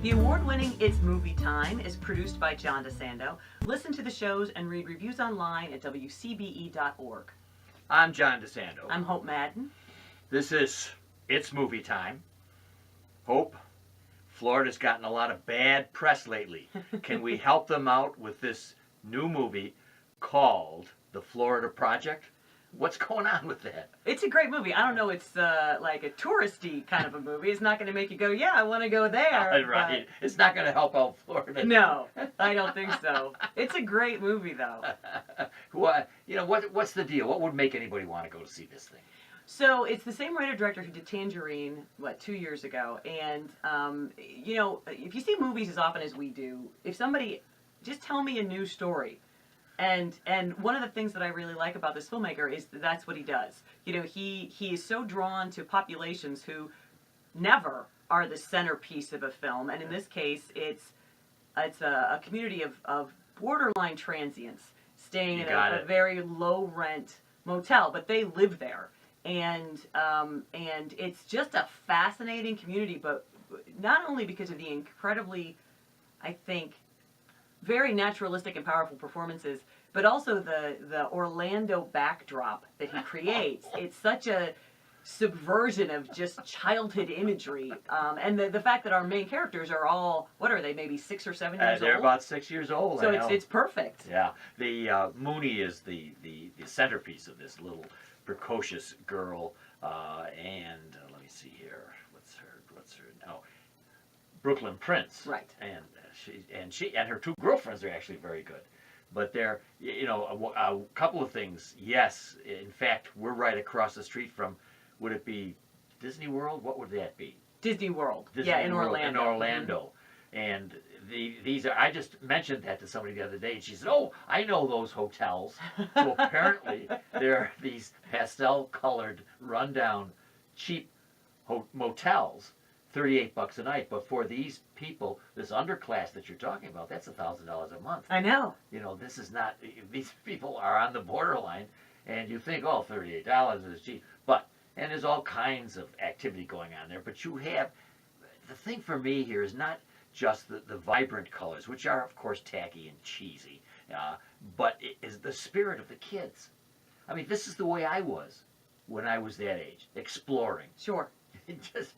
The award-winning It's Movie Time is produced by John DeSando. Listen to the shows and read reviews online at WCBE.org. I'm John DeSando. I'm Hope Madden. This is It's Movie Time. Hope, Florida's gotten a lot of bad press lately. Can we help them out with this new movie called The Florida Project? What's going on with that? It's a great movie. I don't know, it's like a touristy kind of a movie. It's not going to make you go, yeah, I want to go there. Right. It's not going to help out Florida. No, I don't think so. It's a great movie, though. What's the deal? What would make anybody want to go to see this thing? So it's the same writer-director who did Tangerine, 2 years ago. And, if you see movies as often as we do, if somebody, just tell me a new story. And one of the things that I really like about this filmmaker is that's what he does. He is so drawn to populations who never are the centerpiece of a film. And in this case, it's a community of borderline transients staying in a very low rent motel, but they live there. And it's just a fascinating community, but not only because of the incredibly, I think, very naturalistic and powerful performances, but also the Orlando backdrop that he creates. It's such a subversion of just childhood imagery, and the fact that our main characters are all, what are they, maybe 6 or 7 years old? They're about 6 years old. So it's perfect. Yeah, the Mooney is the centerpiece of this little precocious girl, and let me see here, what's her Brooklyn Prince, right? And she and her two girlfriends are actually very good, but they're a couple of things. Yes, in fact, we're right across the street from. Would it be Disney World? What would that be? Disney World. Disney in World, Orlando. In Orlando, and these are. I just mentioned that to somebody the other day, and she said, "Oh, I know those hotels." So apparently, they're these pastel-colored, rundown, cheap motels. $38 a night, but for these people, this underclass that you're talking about, that's $1,000 a month. I know. This is not. These people are on the borderline, and you think, oh, $38 is cheap, and there's all kinds of activity going on there. But you have the thing for me here is not just the vibrant colors, which are of course tacky and cheesy, but it is the spirit of the kids. I mean, this is the way I was when I was that age, exploring. Sure. Just.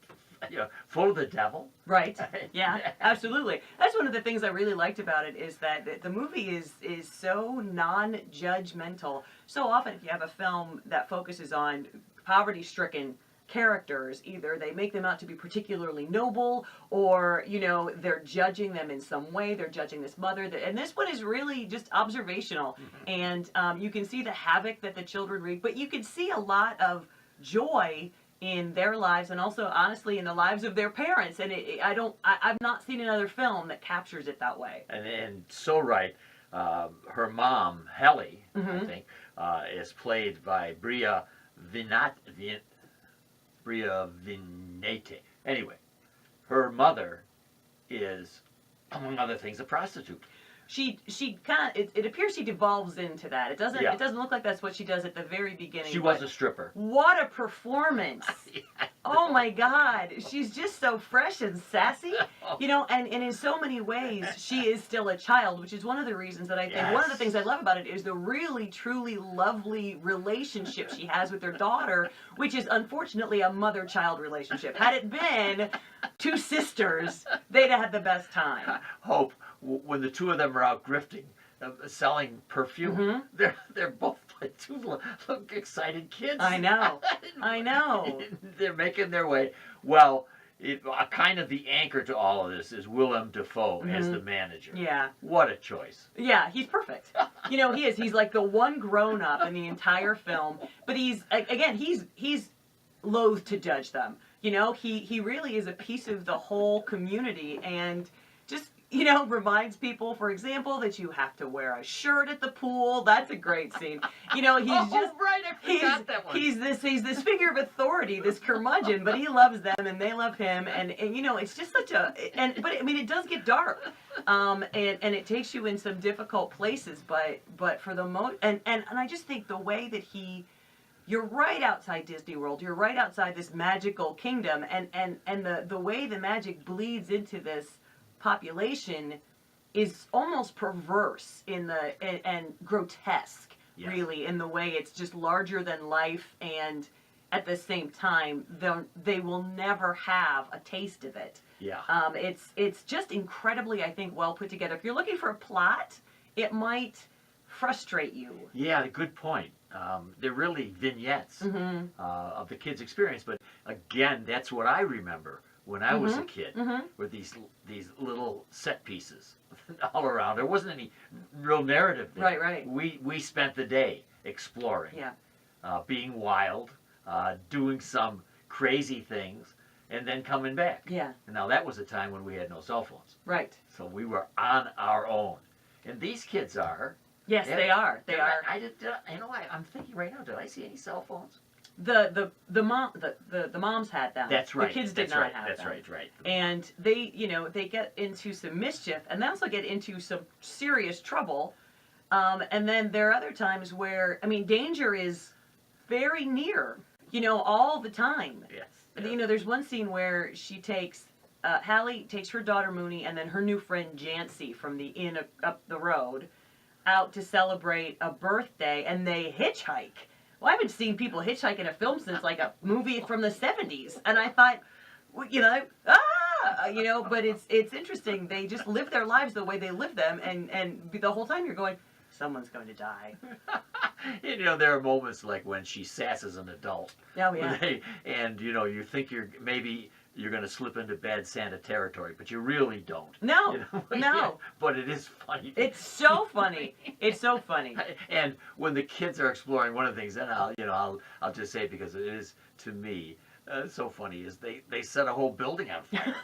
Full of the devil. Right. Yeah, absolutely. That's one of the things I really liked about it is that the movie is so non-judgmental. So often if you have a film that focuses on poverty-stricken characters, either they make them out to be particularly noble or, they're judging them in some way. They're judging this mother. And this one is really just observational. And you can see the havoc that the children wreak, but you can see a lot of joy in their lives and also honestly in the lives of their parents, and I've not seen another film that captures it that way. And so right, her mom Helly, I think, is played by Bria Vinate. Anyway, her mother is, among other things, a prostitute. She kind of, it appears she devolves into that. It doesn't look like that's what she does at the very beginning. She was a stripper. What a performance. Oh my God. She's just so fresh and sassy, and in so many ways she is still a child, which is one of the reasons that I think, one of the things I love about it is the really, truly lovely relationship she has with her daughter, which is unfortunately a mother-child relationship. Had it been two sisters, they'd have had the best time. Hope. When the two of them are out grifting, selling perfume, they're both like two excited kids. I know. They're making their way. Well, kind of the anchor to all of this is Willem Dafoe as the manager. Yeah. What a choice. Yeah, he's perfect. He is. He's like the one grown-up in the entire film, but he's loath to judge them. He really is a piece of the whole community and just reminds people, for example, that you have to wear a shirt at the pool. That's a great scene. He's just right, I forgot that one. He's this figure of authority, this curmudgeon, but he loves them and they love him, and it's just such but it does get dark, and it takes you in some difficult places, but for the most, and I just think the way that you're right outside Disney World. You're right outside this magical kingdom, and the way the magic bleeds into this population is almost perverse and grotesque, Yes. really, in the way it's just larger than life, and at the same time, they will never have a taste of it. Yeah. It's just incredibly, I think, well put together. If you're looking for a plot, it might frustrate you. Yeah, good point. They're really vignettes Mm-hmm. of the kid's experience, but again, that's what I remember when I was a Mm-hmm. kid, Mm-hmm. were these little set pieces all around. There wasn't any real narrative there. Right, right. We spent the day exploring, Yeah. being wild, doing some crazy things, and then coming back. Yeah. Now that was a time when we had no cell phones, Right. so we were on our own. And these kids are. Yes, Yeah. they are. They are. I did. You know, I'm thinking right now. Did I see any cell phones? The moms had them. That's right. The kids did That's not right. have That's them. right. Right. And they get into some mischief, and they also get into some serious trouble. And then there are other times where, I mean, danger is very near, all the time. Yes. There's one scene where Hallie takes her daughter Mooney and then her new friend Jancy from the inn up the road out to celebrate a birthday, and they hitchhike. Well, I haven't seen people hitchhike in a film since like a movie from the 70s, and I thought, but it's interesting. They just live their lives the way they live them, and the whole time you're going, someone's going to die. There are moments like when she sasses an adult. Oh yeah. And you think you're going to slip into bad Santa territory, but you really don't. No, no. But it is funny. It's so funny. It's so funny. And when the kids are exploring, one of the things, and I'll just say it because it is to me so funny, is they set a whole building on fire.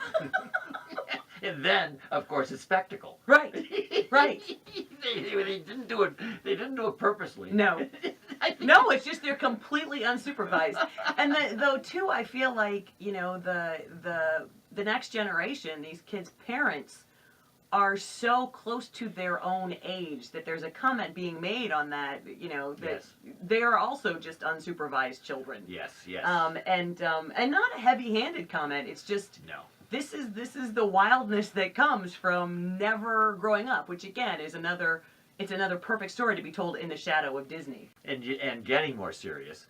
And then, of course, it's spectacle. Right. Right. They didn't do it. They didn't do it purposely. No. No, it's just they're completely unsupervised. And though too, I feel like the next generation, these kids' parents, are so close to their own age that there's a comment being made on that. That Yes. they are also just unsupervised children. Yes. Yes. And not a heavy-handed comment. It's just. No. This is the wildness that comes from never growing up, which again is another perfect story to be told in the shadow of Disney. And getting more serious,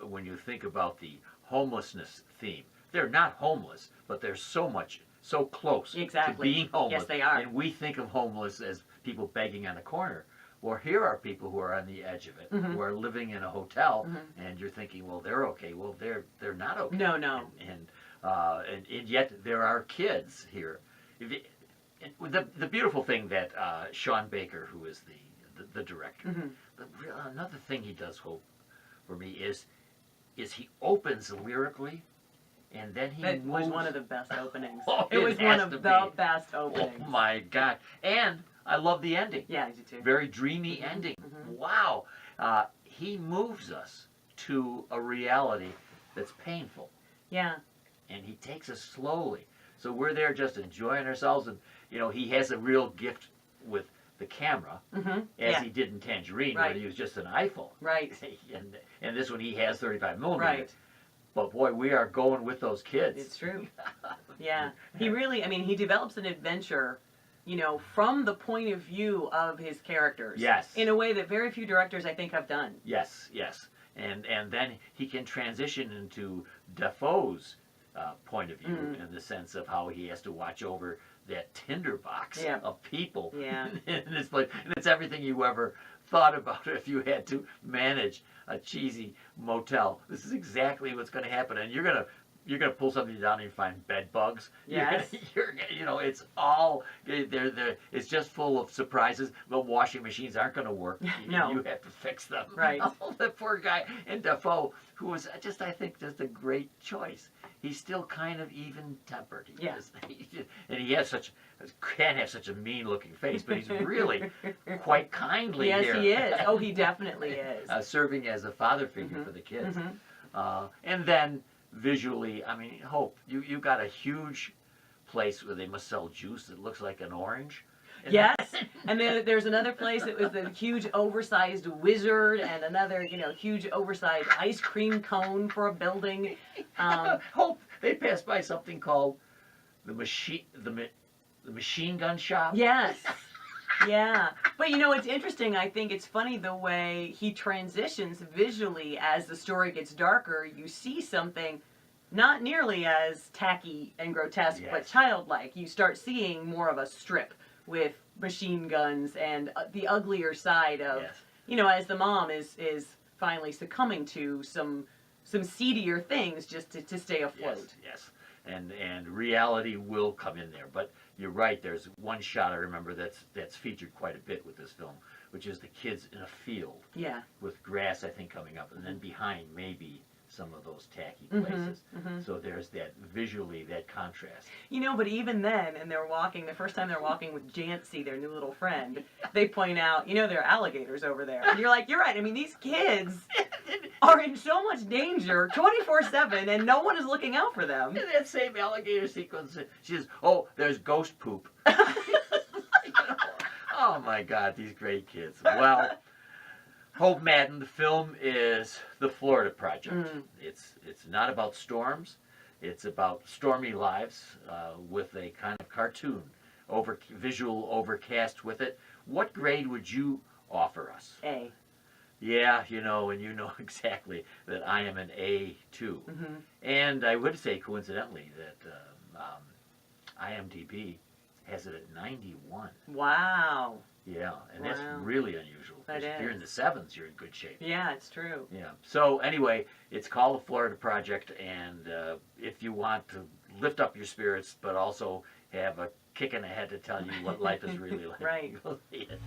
when you think about the homelessness theme, they're not homeless, but they're so close Exactly. to being homeless. Yes, they are. And we think of homeless as people begging on the corner. Well, here are people who are on the edge of it, Mm-hmm. who are living in a hotel, Mm-hmm. and you're thinking, well, they're okay. Well, they're not okay. No, no. And yet there are kids here. The beautiful thing that Sean Baker, who is the director, Mm-hmm. another thing he does for me is he opens lyrically, and then he That was moves. one of the best openings. Oh, It was it one has of to the be. best Oh openings. my God! And I love the ending. Yeah, I did too. Very dreamy ending. Mhm. Wow! He moves us to a reality that's painful, Yeah. and he takes us slowly. So we're there just enjoying ourselves, and he has a real gift with the camera, Mm-hmm. as Yeah. he did in Tangerine, Right. when he was just an iPhone. Right. And this one he has 35 millimeter. Right. But boy, we are going with those kids. It's true. Yeah. He really, he develops an adventure, from the point of view of his characters. Yes. In a way that very few directors, I think, have done. Yes, yes. And then he can transition into Defoe's point of view, Mhm. in the sense of how he has to watch over that tinderbox Yeah. of people Yeah. in this place. And it's everything you ever thought about if you had to manage a cheesy motel. This is exactly what's going to happen. And you're gonna pull something down and you find bed bugs. Yes. It's all it's just full of surprises. The washing machines aren't going to work. No. You have to fix them. Right. Oh, the poor guy. And Defoe, who was I think just a great choice. He's still kind of even-tempered. Yeah. And he can't have such a mean-looking face, but he's really quite kindly Yes, here. he is. Oh, he definitely is. Serving as a father figure Mhm. for the kids. Mhm. And then visually, Hope, you got a huge place where they must sell juice that looks like an orange. And Yes, and then there's another place that was the huge oversized wizard, and another, huge oversized ice cream cone for a building. Hope, they passed by something called the the machine gun shop. Yes. Yeah. But you know, it's interesting. I think it's funny the way he transitions visually as the story gets darker. You see something not nearly as tacky and grotesque, but Yes. childlike. You start seeing more of a strip with machine guns and the uglier side of, Yes. you know, as the mom is finally succumbing to some seedier things just to stay afloat. Yes, yes. And reality will come in there. But you're right, there's one shot I remember that's featured quite a bit with this film, which is the kids in a field Yeah. with grass, I think, coming up, and then behind maybe some of those tacky Mhm, places. mhm. So there's that visually, that contrast. You know, but even then, and they're walking, the first time they're walking with Jancy, their new little friend, they point out, you know, there are alligators over there. And you're like, you're right. I mean, these kids are in so much danger 24/7, and no one is looking out for them. In that same alligator sequence, she says, "Oh, there's ghost poop." Oh my God, these great kids. Well, Hope Madden, the film is the Florida Project. Mm. It's not about storms. It's about stormy lives with a kind of cartoon, visual overcast with it. What grade would you offer us? A. Yeah, you know, and you know exactly that I am an A too. Mm-hmm. And I would say, coincidentally, that IMDb has it at 91. Wow. Yeah, and that's Wow. really unusual. 'Cause That if you're is. in the sevens, you're in good shape. Yeah, it's true. Yeah. So anyway, it's called the Florida Project, and if you want to lift up your spirits, but also have a kick in the head to tell you what life is really like, Right. go see it.